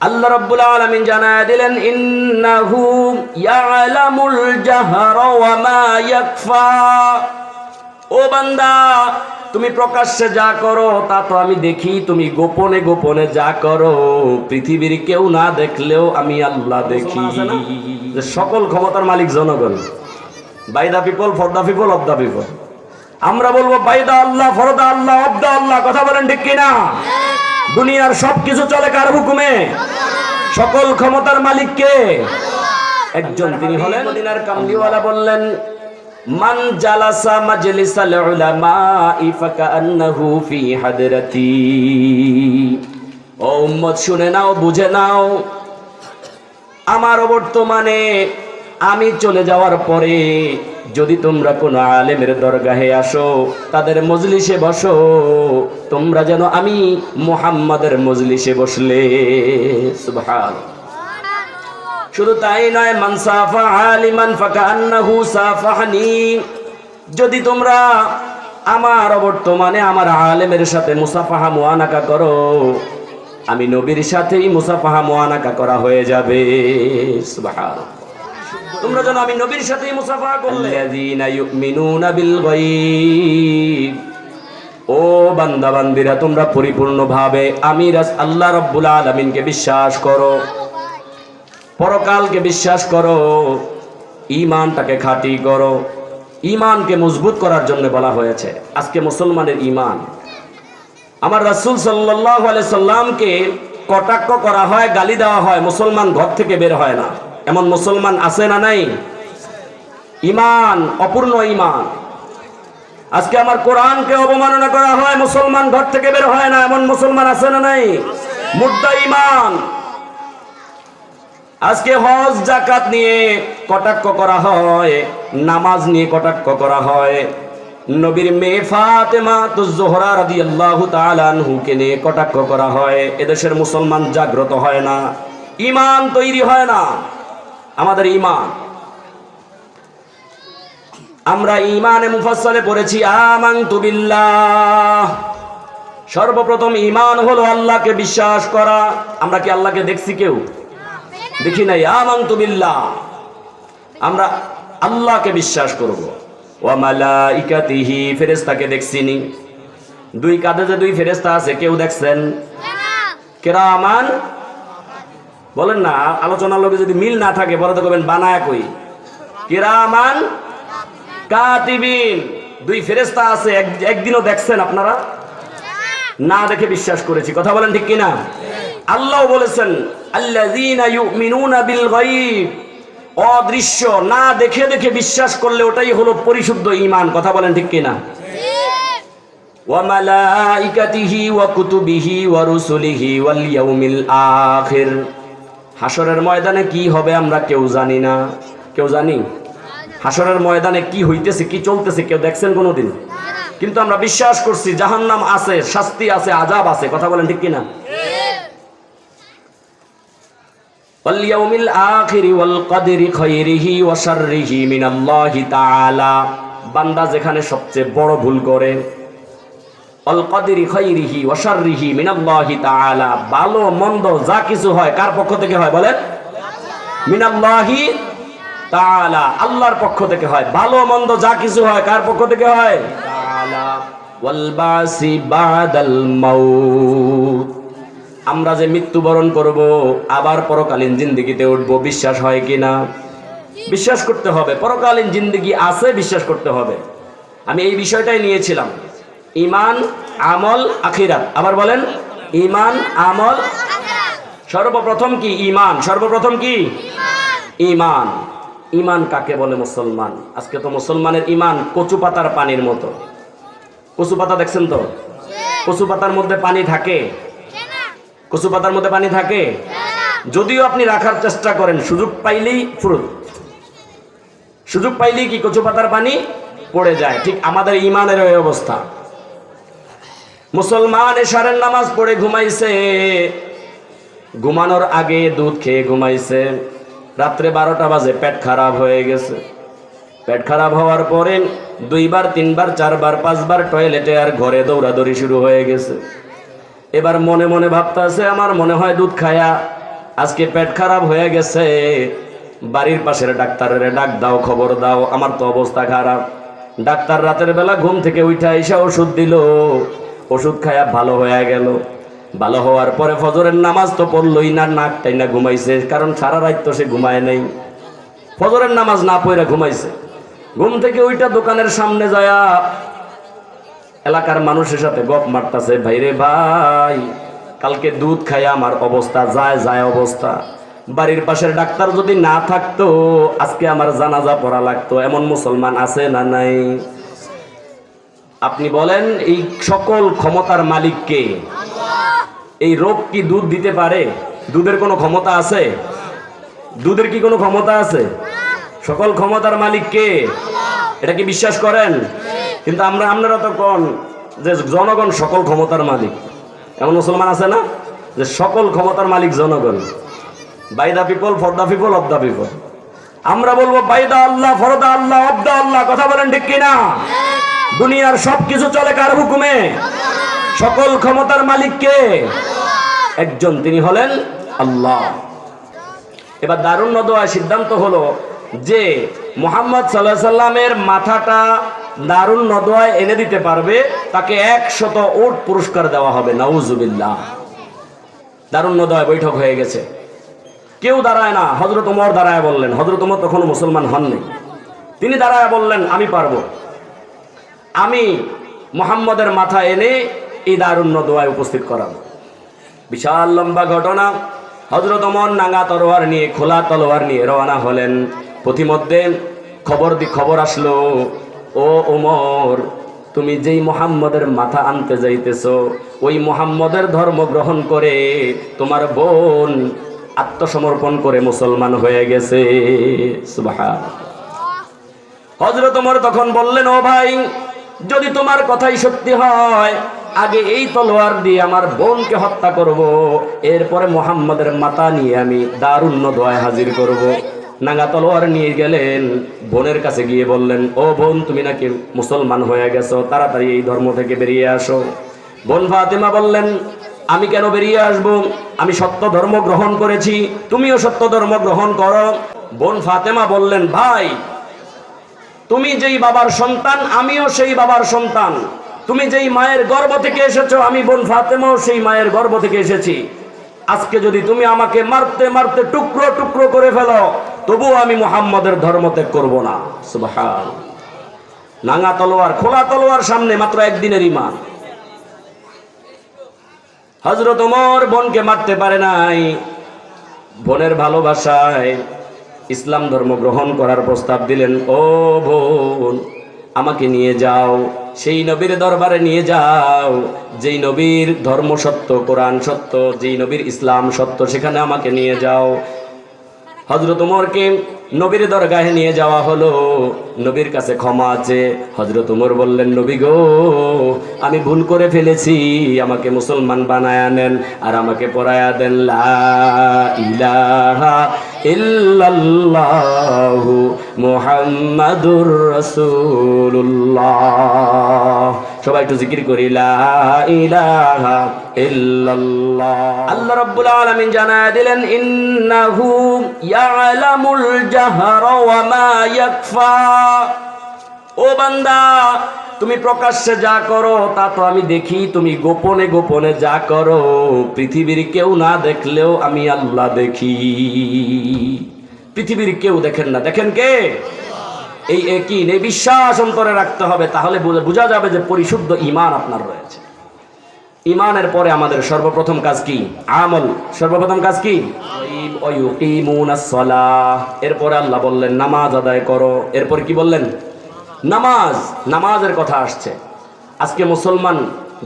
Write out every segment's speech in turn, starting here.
আল্লাহ রাব্বুল আলামিন জানায় দিলেন, ইন্নাহু ইয়ালামুল জাহরা ওয়া মা ইয়াখফা। ও বান্দা, তুমি প্রকাশ্যে যা করো তা তো আমি দেখি, তুমি গোপনে গোপনে যা করো পৃথিবীর কেউ না দেখলেও আমি আল্লাহ দেখি। সকল ক্ষমতার মালিক জনগণ, by the people, for the people, of the people. আমরা বলবো by the Allah, for the Allah, of the Allah. কথা বলেন ঠিক কিনা? দুনিয়ার সবকিছু চলে কার হুকুমে? সকল ক্ষমতার মালিক কে? একজন, তিনি হলেন মদিনার কামলিওয়ালা। বললেন, মান জালাসা মাজলিসাল উলামা'i ফাকান্নাহু ফি হাদরাতি। ও উম্মত, শুনে নাও, বুঝে নাও, আমার বর্তমানে আমি চলে যাওয়ার পরে যদি তোমরা কোনো আলেমের দরগাহে আসো, তাদের মজলিসে বসো, তোমরা যেন আমি মুহাম্মাদের মজলিসে বসলে। সুবহানাল্লাহ। শুধু তাই নয়, মান সাফা আলিমান ফাকান্নাহু সাফাহানি। যদি তোমরা আমার বর্তমানে আমার আলেমের সাথে মুসাফাহা মুআনাকা করো, আমি নবীর সাথেই মুসাফাহা মুআনাকা করা হয়ে যাবে। সুবহানাল্লাহ। তোমরা যেন আমি নবীর সাথেই মুসাফাহা করলে। আল্লাযীনা ইউমিনুনা বিল গায়ব। ও বান্দা বান্দিরা, তোমরা পরিপূর্ণভাবে আমি আল্লাহ রাব্বুল আলামিনকে বিশ্বাস করো, পরকালকে বিশ্বাস করো, ঈমানটাকে খাঁটি করো। ঈমানকে মজবুত করার জন্য বলা হয়েছে। আজকে মুসলমানের ঈমান, আমার রাসূল সাল্লাল্লাহু আলাইহি সাল্লামকে কটাক্ষ করা হয়, গালি দেওয়া হয়, মুসলমান ঘর থেকে বের হয় না। এমন মুসলমান আছে না নাই? ঈমান অপূর্ণ ঈমান। আজকে আমার কোরআনকে অবমাননা করা হয়, মুসলমান ঘর থেকে বের হয় না। এমন মুসলমান আছে না নাই? মুর্দা ঈমান। আজকে হজ যাকাত নিয়ে কটাক্ষ করা হয়, নামাজ নিয়ে কটাক্ষ করা হয়, নবীর মেয়ে ফাতেমাতুজ জোহরা রাদিয়াল্লাহু তাআলা আনহুকে নিয়ে কটাক্ষ করা হয়। এদেশের মুসলমান জাগ্রত হয় না, ঈমান তৈরি হয় না। আমাদের ঈমান, আমরা ঈমানে মুফাসসালে পড়েছি আমানতু বিল্লাহ। সর্বপ্রথম ঈমান হলো আল্লাহকে বিশ্বাস করা। আমরা কি আল্লাহকে দেখছি? কেউ দেখি নাই। আমানতু বিল্লাহ, আমরা আল্লাহকে বিশ্বাস করব। ওয়া মালাইকাতিহি, ফেরেশতাকে দেখছিনি। দুই কাঁধে যে দুই ফেরেশতা আছে, কেউ দেখছেন? কিরামান, বলেন না। আলোচনার লোকে যদি মিল না থাকে বলে তো করবেন বানায়া কই। কিরামান কাতিবিন, দুই ফেরেশতা আছে। একদিনও দেখছেন আপনারা? না দেখে বিশ্বাস করেছি। কথা বলেন ঠিক কিনা? আল্লাহ বলেছেন, আল্লাযীনা ইউমিনুনা বিল গায়ব। অদৃশ্য, না দেখে দেখে বিশ্বাস করলে ওটাই হলো পরিশুদ্ধ ঈমান। কথা বলেন ঠিক কিনা? ওয়া মালাইকাতিহি ওয়া কুতুবিহি ওয়া রুসুলিহি ওয়াল ইয়াউমিল আখির। হাসরের ময়দানে কি হবে আমরা কেউ জানি না। কেউ জানি? হাসরের ময়দানে কি হইতেছে, কি চলতেছে কেউ দেখছেন কোনোদিন? কিন্তু আমরা বিশ্বাস করছি জাহান্নাম আছে, শাস্তি আছে, আযাব আছে। কথা বলেন ঠিক কিনা? ওয়াল ইয়াউমিল আখির ওয়াল কদরি খায়রিহি ওয়া শাররিহি মিনাল্লাহি তাআলা। বান্দা যেখানে সবচেয়ে বড় ভুল করে, ওয়াল কদরি খায়রিহি ওয়া শাররিহি মিনাল্লাহি তাআলা, ভালো মন্দ যা কিছু হয় কার পক্ষ থেকে হয় বলেন? মিনাল্লাহি তাআলা, আল্লাহর পক্ষ থেকে হয়। ভালো মন্দ যা কিছু হয় কার পক্ষ থেকে হয়? তাআলা। ওয়াল বাসি বাদাল মাউত, আমরা যে মৃত্যুবরণ করব, আবার পরকালীন জিন্দেগিতে উঠব, বিশ্বাস হয় কিনা? বিশ্বাস করতে হবে। পরকালীন জিন্দেগি আছে, বিশ্বাস করতে হবে। আমি এই বিষয়টাই নিয়েছিলাম, ঈমান, আমল, আখিরাত। আবার বলেন, ঈমান, আমল। সর্বপ্রথম কি? ঈমান। সর্বপ্রথম কি? ঈমান। ঈমান কাকে বলে মুসলমান? আজকে তো মুসলমানের ঈমান কচু পাতার পানির মতো। কচু পাতা দেখছেন তো? কচু পাতার মধ্যে পানি থাকে? কচু পাতার মধ্যে পানি থাকে? যদিও আপনি রাখার চেষ্টা করেন, সুযোগ পাইলেই ফুরুত, সুযোগ পাইলেই কি কচু পাতার পানি পড়ে যায়। ঠিক আমাদের ঈমানের ওই অবস্থা। মুসলমান এশারের নামাজ পড়ে ঘুমাইছে, ঘুমানোর আগে দুধ খেয়ে ঘুমাইছে, রাত্রে 12টা বাজে পেট খারাপ হয়ে গেছে। পেট খারাপ হওয়ার পরে 2বার 3বার 4বার 5বার টয়লেটে আর ঘরে দৌড়াদৌড়ি শুরু হয়ে গেছে। এবার মনে মনে ভাবতেছে, আমার মনে হয় দুধ খায়া আজকে পেট খারাপ হয়ে গেছে, বাড়ির পাশের ডাক্তারের ডাক দাও, খবর দাও, আমার তো অবস্থা খারাপ। ডাক্তার রাতের বেলা ঘুম থেকে উঠা এসে ওষুধ দিল, ওষুধ খায়া ভালো হয়ে গেল। ভালো হওয়ার পরে ফজরের নামাজ তো পড়লই না, নাকটাই না ঘুমাইছে, কারণ সারা রাত তো সে ঘুমায় নাই, ফজরের নামাজ না পড়ে ঘুমাইছে। ঘুম থেকে ওইটা দোকানের সামনে যায়া এলাকার মানুষের সাথে গপ মারতাছে, ভাইরে ভাই কালকে দুধ খাইয়া আমার অবস্থা যায় অবস্থা, বাড়ির পাশের ডাক্তার যদি না থাকতো আজকে আমার জানাজা পড়া লাগতো। এমন মুসলমান আছে না নাই? আপনি বলেন এই সকল ক্ষমতার মালিক কে? এই রোগ কি দুধ দিতে পারে? দুধের কোনো ক্ষমতা আছে? দুধের কি কোনো ক্ষমতা আছে? সকল ক্ষমতার মালিক কে? এটা কি বিশ্বাস করেন? কিন্তু আপনারা তো কোন যে জনগণ সকল ক্ষমতার মালিক। এমন মুসলমান আছে না যে সকল ক্ষমতার মালিক জনগণ? By the people, for the people, of the people. আমরা বলবো by the Allah, for the Allah, of the Allah. কথা বলেন ঠিক কিনা? দুনিয়ার সবকিছু চলে কার হুকুমে? সকল ক্ষমতার মালিক কে? একজন, তিনি হলেন আল্লাহ। এবার দারুণ নদওয়ায় সিদ্ধান্ত হলো যে মুহাম্মদ সাল্লাল্লাহু আলাইহি সাল্লামের মাথাটা দারুণ নদওয়ায় এনে দিতে পারবে তাকে 100 উট পুরস্কার দেওয়া হবে। নাউজুবিল্লাহ। দারুণ নদওয়ায় বৈঠক হয়ে গেছে, কেউ দাঁড়ায় না। হযরত ওমর দাঁড়ায় বললেন, হযরত ওমর তখন মুসলমান হননি, তিনি দাঁড়ায় বললেন আমি পারবো, আমি মুহাম্মদের মাথা এনে এই দারুণ নদওয়ায় উপস্থিত করাবো। বিশাল লম্বা ঘটনা। হযরত ওমর নাঙ্গা তলোয়ার নিয়ে, খোলা তলোয়ার নিয়ে রওনা হলেন। পথিমধ্যে খবর আসলো, ও ওমর তুমি যেই মুহাম্মদের মাথা আনতে যাইতেছো ওই মুহাম্মদের ধর্ম গ্রহণ করে তোমার বোন আত্মসমর্পণ করে মুসলমান হয়ে গেছে। সুবহানাল্লাহ। হযরত ওমর তখন বললেন, ও ভাই যদি তোমার কথাই সত্যি হয় আগে এই তলোয়ার দিয়ে আমার বোনকে হত্যা করব, এরপরে মুহাম্মদের মাথা নিয়ে আমি দারুণ নদওয়ায় হাজির করব। নাঙ্গা তলোয়ার নিয়ে গেলেন, বোনের কাছে গিয়ে বললেন, ও বোন তুমি নাকি মুসলমান হয়ে গেছো, তাড়াতাড়ি এই ধর্ম থেকে বেরিয়ে আসো। বোন ফাতেমা বললেন, আমি কেন বেরিয়ে আসবো? আমি সত্য ধর্ম গ্রহণ করেছি, তুমিও সত্য ধর্ম গ্রহণ করো। বোন ফাতেমা বললেন, ভাই তুমি যেই বাবার সন্তান আমিও সেই বাবার সন্তান, তুমি যেই মায়ের গর্ভ থেকে এসেছো আমি বোন ফাতেমাও সেই মায়ের গর্ভ থেকে এসেছি। আজকে যদি তুমি আমাকে মারতে মারতে টুকরো টুকরো করে ফেলো তবুও আমি মুহাম্মদের ধর্ম ত্যাগ করবো না। সুবহান। নাঙ্গা তলোয়ার, খোলা তলোয়ার সামনে, মাত্র একদিনের ঈমান। হযরত ওমর বোনকে মারতে পারে নাই, বোনের ভালোবাসায় ইসলাম ধর্ম গ্রহণ করার প্রস্তাব দিলেন। ও বোন আমাকে নিয়ে যাও, সেই নবীর দরবারে নিয়ে যাও যেই নবীর ধর্ম সত্য, কোরআন সত্য, যেই নবীর ইসলাম সত্য, সেখানে আমাকে নিয়ে যাও। হযরত ওমরকে নবীর দরগাহে নিয়ে যাওয়া হলো, নবীর কাছে ক্ষমা আছে। হযরত ওমর বললেন, নবী গো আমি ভুল করে ফেলেছি, আমাকে মুসলমান বানায়া নেন আর আমাকে পড়ায়া দেন লা ইলাহা ইল্লাল্লাহু মুহাম্মাদুর রাসূলুল্লাহ। সবাই একটু জিকির করি, লা ইলাহা ইল্লাল্লাহ। আল্লাহ রাব্বুল আলামিন জানায়া দিলেন, ইন্নাহু ইয়ালামুল জাহরা ওয়া মা ইয়াখফা। ও বান্দা তুমি প্রকাশ্যে যা করো তা তো আমি দেখি, তুমি গোপনে গোপনে যা করো পৃথিবীর কেউ না দেখলেও আমি আল্লাহ দেখি। পৃথিবীর কেউ দেখেন না, দেখেন কে? এই একীন, এই বিশ্বাস অন্তরে রাখতে হবে, তাহলে বোঝা যাবে যে পরিশুদ্ধ ঈমান আপনার রয়েছে। ঈমানের পরে আমাদের সর্বপ্রথম কাজ কি? আমল। সর্বপ্রথম কাজ কি? ওয়ায়ুকিমুনাস সালাহ। এরপরে আল্লাহ বললেন নামাজ আদায় করো। এরপর কি বললেন? নামাজ। নামাজের কথা আসছে। আজকে মুসলমান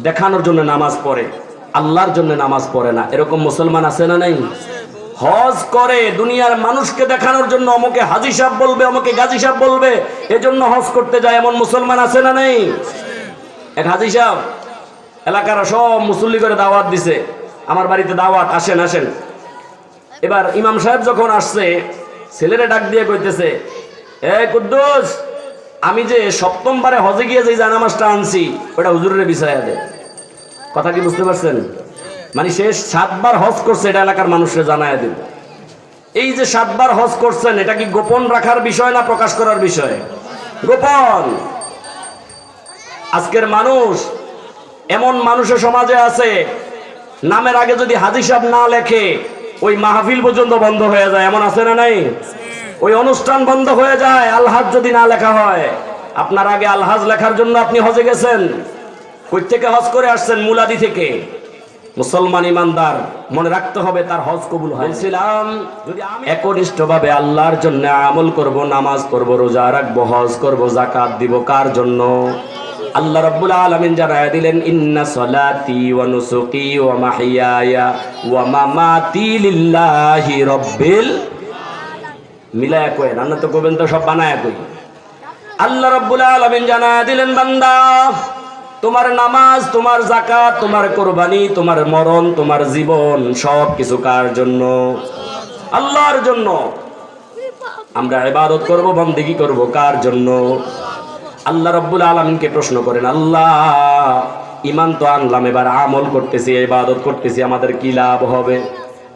দেখানোর জন্য নামাজ পড়ে, আল্লাহর জন্য নামাজ পড়ে না। এরকম মুসলমান আছে না নাই? হজ করে দুনিয়ার মানুষকে দেখানোর জন্য, অমুকে হাজী সাহেব বলবে, অমুকে গাজী সাহেব বলবে, এজন্য হজ করতে যায়, এমন মুসলমান আছে না নাই? এক হাজী সাহেব এলাকার সব মুসল্লি করে দাওয়াত দিছে, আমার বাড়িতে দাওয়াত, আসেন আসেন। এবার ইমাম সাহেব যখন আসছে, ছেলেরে ডাক দিয়ে কইতেছে, এ কুদ্দুস আমি যে সপ্তমবারে হজে গিয়ে যে জানামাজটা আনছি ওটা হুজুরের বিছায়া দে। কথা কি বুঝতে পারছেন? মানে সে 7 বার হজ করছে, এটা এলাকার মানুষকে জানায় দেব। এই যে 7 বার হজ করছেন, এটা কি গোপন রাখার বিষয় না প্রকাশ করার বিষয়? গোপন। আজকের মানুষ, এমন মানুষের সমাজে আছে, নামের আগে যদি হাজী সাহেব না লেখে ওই মাহফিল পর্যন্ত বন্ধ হয়ে যায়। এমন আছে না নাই? ওই অনুষ্ঠান বন্ধ হয়ে যায় আলহাজ যদি না লেখা হয়। আপনার আগে আলহাজ লেখার জন্য আপনি হজে গেছেন, কই থেকে হজ করে আসছেন? মুলাদি থেকে। মুসলমান ইমানদার মনে রাখতে হবে তার হজ কবুল হয়। বলছিলাম যদি আমি একনিষ্ঠভাবে আল্লাহর জন্য আমল করব, নামাজ পড়ব, রোজা রাখবো, হজ করব, যাকাত দিব, কার জন্য? আল্লাহ রাব্বুল আলামিন জানায় দিলেন, ইন্না সলাতি ওয়া নুসুকি ওয়া মাহইয়ায়া ওয়া মামাতি লিল্লাহি রাব্বিল মিলায়া কই না তো কবেন তো সব বানায়া কই। আল্লাহ রাব্বুল আলামিন জানায় দিলেন, বান্দা তোমার নামাজ, তোমার যাকাত, তোমার কুরবানি, তোমার মরণ, তোমার জীবন সব কিছু কার জন্য? আল্লাহর জন্য। আমরা ইবাদত করব, বন্দেগী করব, কার জন্য? আল্লাহ রাব্বুল আলামিনকে প্রশ্ন করেন, আল্লাহ ঈমান তো আনলাম, এবার আমল করতেছি, ইবাদত করতেছি, আমাদের কি লাভ হবে?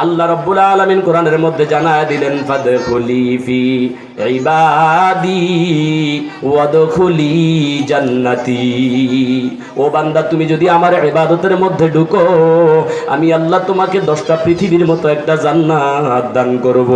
আল্লাহ রাব্বুল আলামিন কোরআনের মধ্যে জানায় দিলেন, ফাদখুলি ফি ইবাদি ওয়াদখুলি জান্নাতি। ও বান্দা, তুমি যদি আমার ইবাদতের মধ্যে ঢুকো, আমি আল্লাহ তোমাকে 10টা পৃথিবীর মতো একটা জান্নাত দান করব।